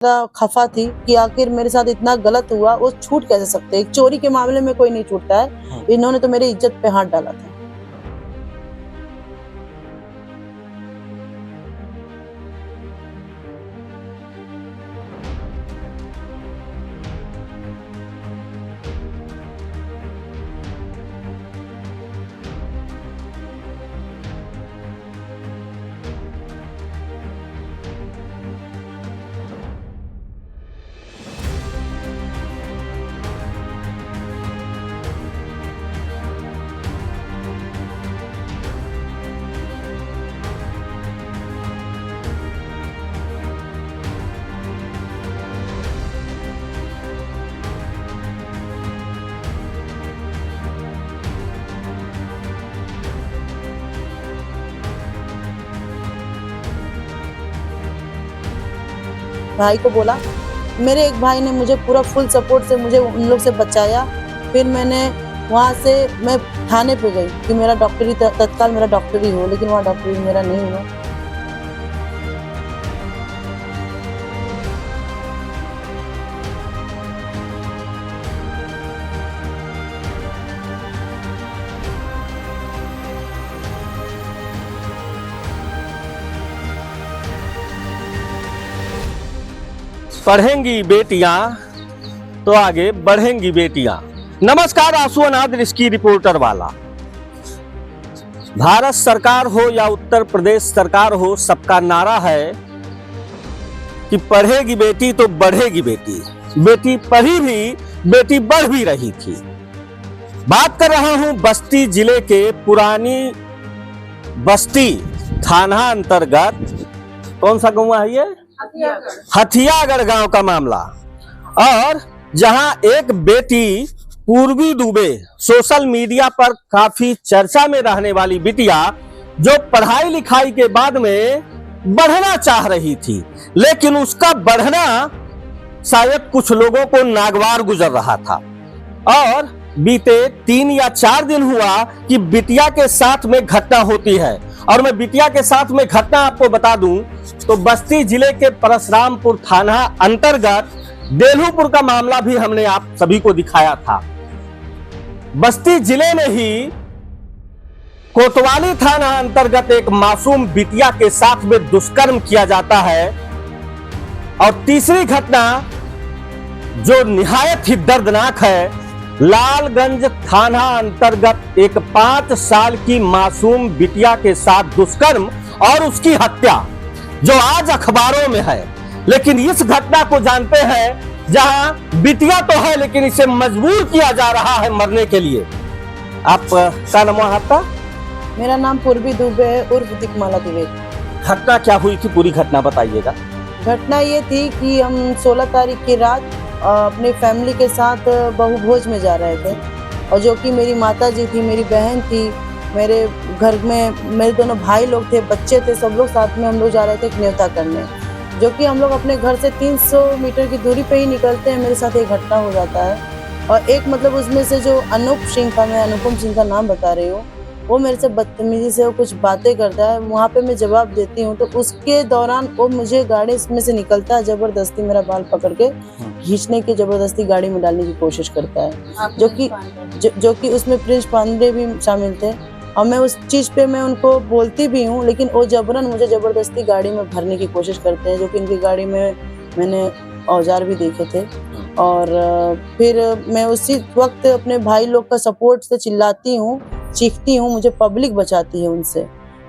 खफा थी कि आखिर मेरे साथ इतना गलत हुआ, वो छूट कैसे सकते। एक चोरी के मामले में कोई नहीं छूटता है, इन्होंने तो मेरी इज्जत पे हाथ डाला था। भाई को बोला, मेरे एक भाई ने मुझे पूरा फुल सपोर्ट से मुझे उन लोग से बचाया। फिर मैंने वहाँ से मैं थाने पे गई कि मेरा डॉक्टरी तत्काल मेरा डॉक्टरी हो, लेकिन वहाँ डॉक्टरी मेरा नहीं हुआ। पढ़ेंगी बेटियां तो आगे बढ़ेंगी बेटियां। नमस्कार, आंसू अनाद इसकी रिपोर्टर वाला। भारत सरकार हो या उत्तर प्रदेश सरकार हो, सबका नारा है कि पढ़ेगी बेटी तो बढ़ेगी बेटी। बेटी पढ़ी भी, बेटी बढ़ भी रही थी। बात कर रहा हूं बस्ती जिले के पुरानी बस्ती थाना अंतर्गत, कौन सा गांव है ये? हथियागढ़ गांव का मामला। और जहां एक बेटी पूर्वी दुबे, सोशल मीडिया पर काफी चर्चा में रहने वाली बिटिया, जो पढ़ाई लिखाई के बाद में बढ़ना चाह रही थी, लेकिन उसका बढ़ना शायद कुछ लोगों को नागवार गुजर रहा था। और बीते 3 या 4 दिन हुआ कि बिटिया के साथ में घटना होती है। और मैं बिटिया के साथ में घटना आपको बता दूं तो बस्ती जिले के परशुरामपुर थाना अंतर्गत देलूपुर का मामला भी हमने आप सभी को दिखाया था। बस्ती जिले में ही कोतवाली थाना अंतर्गत एक मासूम बिटिया के साथ में दुष्कर्म किया जाता है। और तीसरी घटना जो निहायत ही दर्दनाक है, लालगंज थाना अंतर्गत एक 5 साल की मासूम बिटिया के साथ दुष्कर्म और उसकी हत्या, जो आज अखबारों में है। लेकिन इस घटना को जानते हैं जहां बिटिया तो है, लेकिन इसे मजबूर किया जा रहा है मरने के लिए। आप क्या नाम है आपका? मेरा नाम पूर्वी दुबे है, उर्फ दिकमाला द्विवेदी। घटना क्या हुई थी, पूरी घटना बताइएगा। घटना ये थी कि हम 16 तारीख की रात अपने फैमिली के साथ बहुभोज में जा रहे थे। और जो कि मेरी माता जी थी, मेरी बहन थी, मेरे घर में मेरे दोनों भाई लोग थे, बच्चे थे, सब लोग साथ में हम लोग जा रहे थे एक न्योता करने। जो कि हम लोग अपने घर से 300 मीटर की दूरी पे ही निकलते हैं, मेरे साथ एक घटना हो जाता है। और एक मतलब उसमें से जो अनूप सिंह था, मैं अनुपम सिंह का नाम बता रही हूँ, वो मेरे से बदतमीजी से वो कुछ बातें करता है। वहाँ पे मैं जवाब देती हूँ तो उसके दौरान वो मुझे गाड़ी इसमें से निकलता है, जबरदस्ती मेरा बाल पकड़ के खींचने की, जबरदस्ती गाड़ी में डालने की कोशिश करता है। जो कि उसमें प्रिंस पांडे भी शामिल थे। और मैं उस चीज़ पे मैं उनको बोलती भी हूँ, लेकिन वो जबरन मुझे जबरदस्ती गाड़ी में भरने की कोशिश करते हैं। जो कि इनकी गाड़ी में मैंने औजार भी देखे थे। और फिर मैं उसी वक्त अपने भाई लोग का सपोर्ट से चिल्लाती हूँ, चीखती हूँ, मुझे पब्लिक बचाती है उनसे।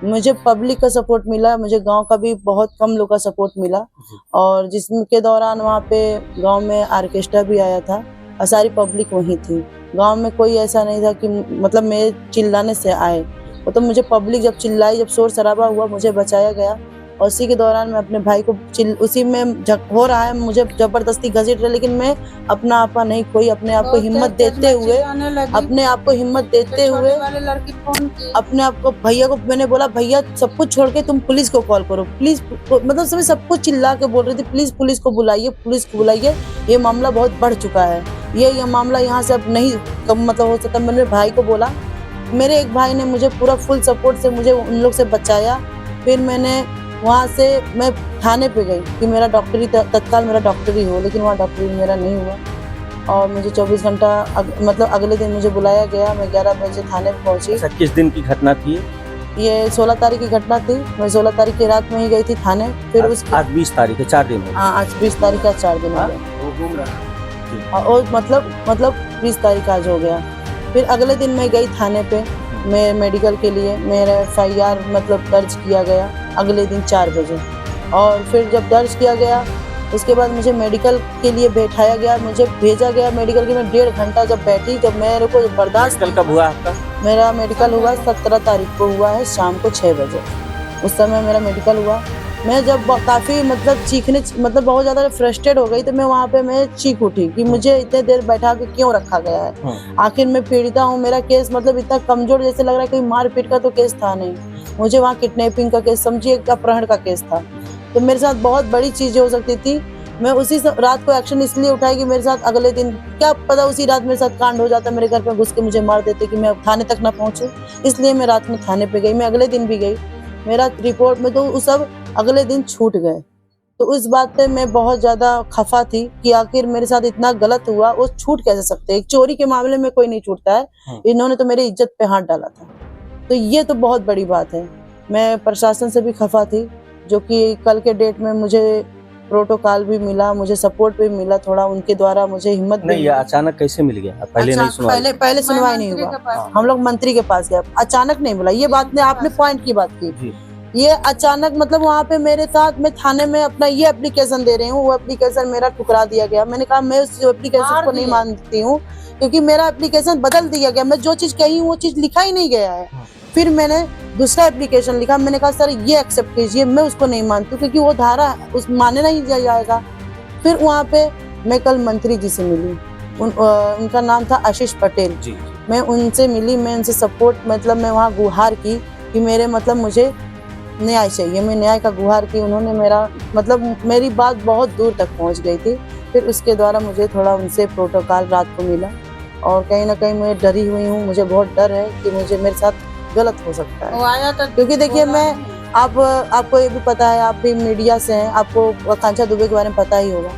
मुझे पब्लिक का सपोर्ट मिला, मुझे गांव का भी बहुत कम लोग का सपोर्ट मिला। और जिसके दौरान वहाँ पे गांव में ऑर्केस्ट्रा भी आया था और सारी पब्लिक वहीं थी। गांव में कोई ऐसा नहीं था कि मतलब मेरे चिल्लाने से आए, वो तो मुझे पब्लिक जब चिल्लाई, जब शोर शराबा हुआ, मुझे बचाया गया। और उसी के दौरान मैं अपने भाई को उसी में हो रहा है, मुझे जबरदस्ती घसीट रहे, लेकिन मैं अपना आपा नहीं खोई। अपने आप को हिम्मत देते हुए अपने आप को भैया को मैंने बोला, भैया सब कुछ छोड़ के तुम पुलिस को कॉल करो, प्लीज। मतलब समय सब कुछ चिल्ला के बोल रही थी, प्लीज पुलिस को बुलाइए, ये मामला बहुत बढ़ चुका है, ये मामला यहाँ से अब नहीं मतलब हो सकता। मैंने भाई को बोला, मेरे एक भाई ने मुझे पूरा फुल सपोर्ट से मुझे उन लोग से बचाया। फिर मैंने वहाँ से मैं थाने पे गई कि मेरा डॉक्टरी तत्काल मेरा डॉक्टरी हो, लेकिन वहाँ डॉक्टरी मेरा नहीं हुआ और मुझे 24 घंटा मतलब अगले दिन मुझे बुलाया गया। मैं 11 बजे थाने पे पहुँची। अच्छा, किस दिन की घटना थी? ये 16 तारीख की घटना थी। मैं 16 तारीख की रात में ही गई थी थाने। फिर आज 20 तारीख है, 4 दिन हो गए। हाँ, आज 20 तारीख का 4 दिन हो गए और मतलब 20 तारीख आज हो गया। फिर अगले दिन मैं गई थाने पे मैं मेडिकल के लिए। मेरा FIR मतलब दर्ज किया गया अगले दिन 4 बजे और फिर जब दर्ज किया गया उसके बाद मुझे मेडिकल के लिए बैठाया गया। मुझे भेजा गया मेडिकल के। मैं 1.5 घंटा जब बैठी, जब मेरे को बर्दाश्त। मेडिकल कब हुआ आपका? मेरा मेडिकल हुआ 17 तारीख को हुआ है शाम को 6 बजे। उस समय मेरा मेडिकल हुआ। मैं जब काफ़ी मतलब चीखने मतलब बहुत ज़्यादा फ्रस्ट्रेट हो गई तो मैं वहाँ पे मैं चीख उठी कि मुझे इतने देर बैठा के क्यों रखा गया है। आखिर मैं पीड़िता हूँ। मेरा केस मतलब इतना कमज़ोर जैसे लग रहा है, कोई मारपीट का तो केस था नहीं। मुझे वहाँ किडनैपिंग का केस समझिए, अपहरण का केस था। तो मेरे साथ बहुत बड़ी चीज़ें हो सकती थी। मैं उसी रात को एक्शन इसलिए उठाई कि मेरे साथ अगले दिन क्या पता उसी रात मेरे साथ कांड हो जाता, मेरे घर पे घुस के मुझे मार देते कि मैं थाने तक ना पहुंचूं। इसलिए मैं रात में थाने पे गई। मैं अगले दिन भी गई। मेरा रिपोर्ट में तो वो सब अगले दिन छूट गए। तो उस बात पे मैं बहुत ज़्यादा खफा थी कि आखिर मेरे साथ इतना गलत हुआ, वो छूट कैसे सकते। एक चोरी के मामले में कोई नहीं छूटता है, इन्होंने तो मेरी इज्जत पे हाथ डाला था। तो ये तो बहुत बड़ी बात है। मैं प्रशासन से भी खफा थी, जो कि कल के डेट में मुझे प्रोटोकॉल भी मिला, मुझे सपोर्ट भी मिला थोड़ा, उनके द्वारा मुझे हिम्मत नहीं। ये अचानक कैसे मिल गया? पहले नहीं सुनवाई? पहले सुनवाई नहीं हुआ। हम लोग मंत्री के पास गए, अचानक नहीं मिला। ये बात ने आपने पॉइंट की बात की। ये अचानक मतलब वहाँ पे मेरे साथ मैं थाने में अपना ये एप्लीकेशन दे रही हूँ, वो एप्लीकेशन मेरा ठुकरा दिया गया। मैंने कहा मैं उस एप्लीकेशन को नहीं मानती हूँ क्योंकि मेरा एप्लीकेशन बदल दिया गया। मैं जो चीज़ कही हूँ वो चीज़ लिखा ही नहीं गया है। फिर मैंने दूसरा एप्लीकेशन लिखा। मैंने कहा सर ये एक्सेप्ट कीजिए, मैं उसको नहीं मानती हूँ क्योंकि वो धारा उस माने नहीं दिया जाएगा। फिर वहाँ पे मैं कल मंत्री जी से मिली। उनका नाम था आशीष पटेल जी। मैं उनसे मिली, मैं उनसे सपोर्ट मतलब मैं वहाँ गुहार की कि मेरे मतलब मुझे न्याय चाहिए। मैं न्याय का गुहार की। उन्होंने मेरा मतलब मेरी बात बहुत दूर तक पहुँच गई थी। फिर उसके द्वारा मुझे थोड़ा उनसे प्रोटोकॉल रात को मिला और कहीं ना कहीं मैं डरी हुई हूँ। मुझे बहुत डर है कि मुझे मेरे साथ गलत हो सकता है क्योंकि देखिए मैं आपको ये भी पता है, आप भी मीडिया से हैं, आपको आकांक्षा दुबे के बारे में पता ही होगा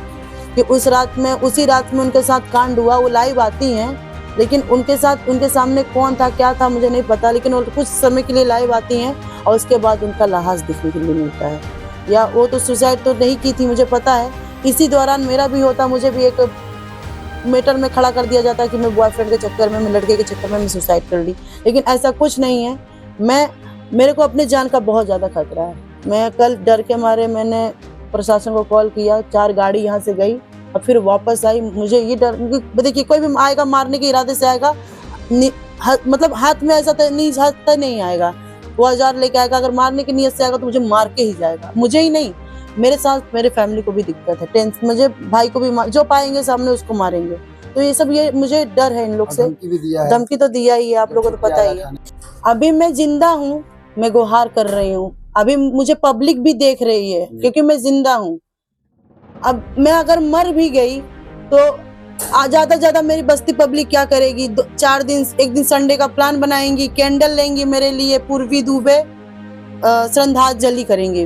कि उसी रात में उनके साथ कांड हुआ। वो लाइव आती हैं लेकिन उनके सामने कौन था क्या था मुझे नहीं पता, लेकिन वो कुछ समय के लिए लाइव आती हैं और उसके बाद उनका लाश दिखने के लिए मिलता है। या वो तो सुसाइड तो नहीं की थी मुझे पता है। इसी दौरान मेरा भी होता, मुझे भी एक मैटर में खड़ा कर दिया जाता है कि मैं बॉयफ्रेंड के चक्कर में, मैं लड़के के चक्कर में मैं सुसाइड कर ली, लेकिन ऐसा कुछ नहीं है। मेरे को अपने जान का बहुत ज़्यादा खतरा है। मैं कल डर के मारे मैंने प्रशासन को कॉल किया, 4 गाड़ी यहाँ से गई और फिर वापस आई। मुझे ये डर, देखिए कोई भी आएगा मारने के इरादे से आएगा, मतलब हाथ में ऐसा नहीं आएगा, वो 1000 लेके आएगा। अगर मारने की नीयत से आएगा तो मुझे मार के ही जाएगा। मुझे ही नहीं, मेरे साथ मेरे फैमिली को भी दिक्कत है, टेंशन, मुझे भाई को भी जो पाएंगे सामने उसको मारेंगे। तो ये सब ये मुझे डर है इन लोग से। धमकी तो दिया ही है, आप लोगों को तो पता ही है। अभी मैं जिंदा हूँ, मैं गुहार कर रही हूँ। अभी मुझे पब्लिक भी देख रही है क्योंकि मैं जिंदा हूँ। अब मैं अगर मर भी गई तो ज्यादा मेरी बस्ती पब्लिक क्या करेगी? 4 दिन, एक दिन संडे का प्लान बनाएंगी, कैंडल लेंगी मेरे लिए, पूर्वी दुबे श्रद्धांजलि करेंगे।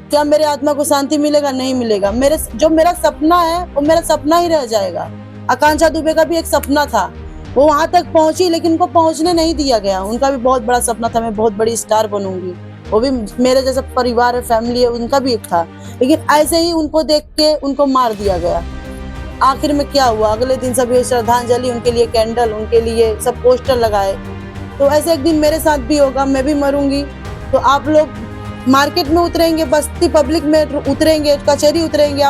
क्या मेरे आत्मा को शांति मिलेगा? नहीं मिलेगा। मेरा सपना है वो मेरा सपना ही रह जाएगा। आकांक्षा दुबे का भी एक सपना था, वो वहां तक पहुंची लेकिन उनको पहुंचने नहीं दिया गया। उनका भी बहुत बड़ा सपना था, मैं बहुत बड़ी स्टार बनूंगी। वो भी मेरे जैसा परिवार है, फैमिली है, उनका भी एक था, लेकिन ऐसे ही उनको देख के उनको मार दिया गया। आखिर में क्या हुआ? अगले दिन सब श्रद्धांजलि, उनके लिए कैंडल, उनके लिए सब पोस्टर लगाए। तो ऐसे एक दिन मेरे साथ भी होगा, मैं भी मरूंगी। तो आप लोग मार्केट में उतरेंगे, बस्ती पब्लिक में उतरेंगे, कचहरी उतरेंगे।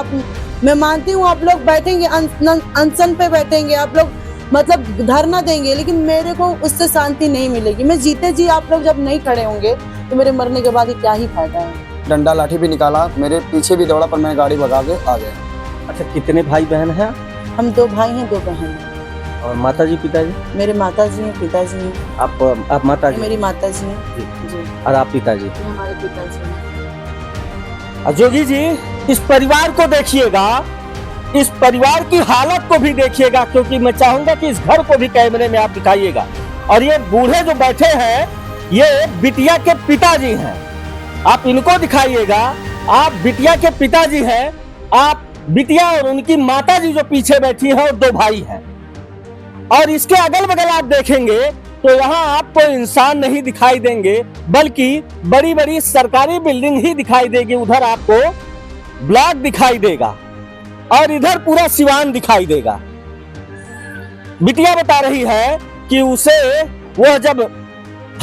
मैं मानती हूँ आप लोग बैठेंगे, अनशन पे बैठेंगे, आप लोग मतलब धरना देंगे, लेकिन मेरे को उससे शांति नहीं मिलेगी। मैं जीते जी आप लोग जब नहीं खड़े होंगे तो मेरे मरने के बाद क्या ही फायदा है। डंडा लाठी भी निकाला, मेरे पीछे भी दौड़ा, पर मैं गाड़ी भगा के आ गया। अच्छा, कितने भाई बहन हैं? हम 2 भाई हैं, 2 बहन हैं। और माताजी पिताजी? मेरे माताजी हैं, पिताजी हैं। आप माताजी? मेरी माताजी हैं जी। और आप पिताजी? हमारे पिताजी हैं। जोगी जी, इस परिवार को देखिएगा, इस परिवार की हालत को भी देखिएगा, क्योंकि मैं चाहूंगा कि इस घर को भी कैमरे में आप दिखाइएगा। और ये बूढ़े जो बैठे हैं ये बिटिया के पिताजी हैं। आप इनको दिखाइएगा। आप बिटिया के पिताजी हैं, आप बिटिया और उनकी माताजी जो पीछे बैठी है और 2 भाई हैं। और इसके अगल बगल आप देखेंगे तो यहाँ आपको इंसान नहीं दिखाई देंगे, बल्कि बड़ी बड़ी सरकारी बिल्डिंग ही दिखाई देगी। उधर आपको ब्लॉक दिखाई देगा और इधर पूरा सिवान दिखाई देगा। बिटिया बता रही है कि उसे वह जब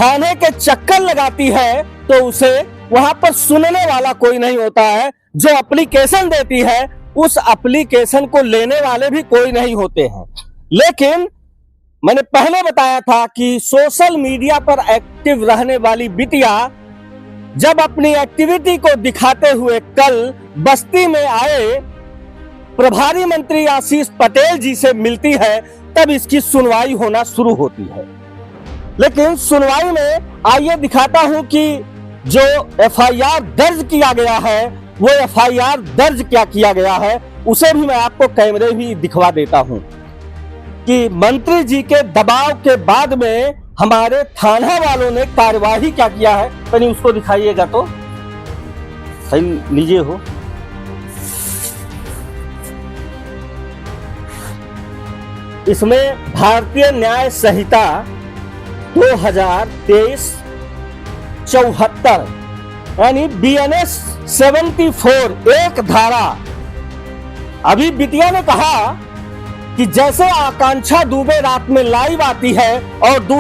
थाने के चक्कर लगाती है तो उसे वहां पर सुनने वाला कोई नहीं होता है। जो एप्लीकेशन देती है उस एप्लीकेशन को लेने वाले भी कोई नहीं होते हैं। लेकिन मैंने पहले बताया था कि सोशल मीडिया पर एक्टिव रहने वाली बिटिया जब अपनी एक्टिविटी को दिखाते हुए कल बस्ती में आए प्रभारी मंत्री आशीष पटेल जी से मिलती है, तब इसकी सुनवाई होना शुरू होती है। लेकिन सुनवाई में आइए दिखाता हूं कि जो एफआईआर दर्ज किया गया है वो एफआईआर दर्ज क्या किया गया है, उसे भी मैं आपको कैमरे भी दिखवा देता हूं कि मंत्री जी के दबाव के बाद में हमारे थाना वालों ने कार्यवाही क्या किया है। कहीं उसको दिखाइएगा तो सही लीजिए हो। इसमें भारतीय न्याय संहिता 2023-74 यानी BNS 74 एक धारा। अभी बिटिया ने कहा कि जैसे आकांक्षा दुबे रात में लाइव आती है और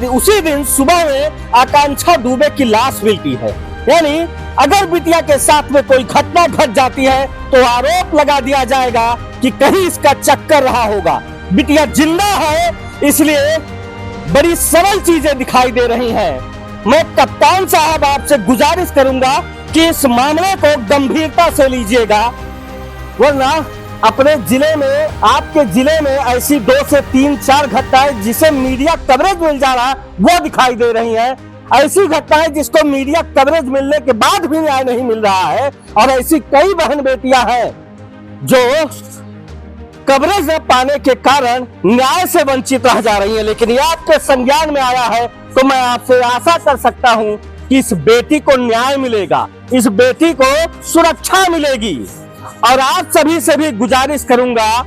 उसी दिन सुबह में आकांक्षा दुबे की लाश मिलती है, यानी अगर बिटिया के साथ में कोई घटना घट जाती है तो आरोप लगा दिया जाएगा कि कहीं इसका चक्कर रहा होगा। बिटिया जिंदा है, इसलिए बड़ी सरल चीजें दिखाई दे रही हैं। मैं कप्तान साहब आपसे गुजारिश करूंगा कि इस मामले को गंभीरता से लीजिएगा, वरना अपने जिले में, आपके जिले में ऐसी 2 से 3-4 घटनाएं जिसे मीडिया कवरेज मिल जा रहा वो दिखाई दे रही हैं। ऐसी घटनाएं जिसको मीडिया कवरेज मिलने के बाद भी न्याय नहीं मिल रहा है, और ऐसी कई बहन बेटियां हैं जो कवरेज न पाने के कारण न्याय से वंचित रह जा रही है। लेकिन ये आपके संज्ञान में आया है तो मैं आपसे आशा कर सकता हूं कि इस बेटी को न्याय मिलेगा, इस बेटी को सुरक्षा मिलेगी। और आप सभी से भी गुजारिश करूंगा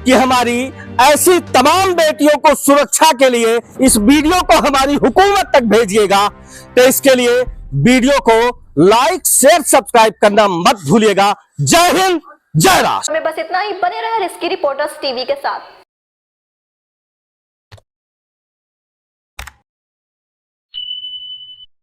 कि हमारी ऐसी तमाम बेटियों को सुरक्षा के लिए इस वीडियो को हमारी हुकूमत तक भेजिएगा। तो इसके लिए वीडियो को लाइक, शेयर, सब्सक्राइब करना मत भूलिएगा। जय हिंद, जय राष्ट्र। हमें बस इतना ही। बने रहे रिस्की रिपोर्टर्स टीवी के साथ।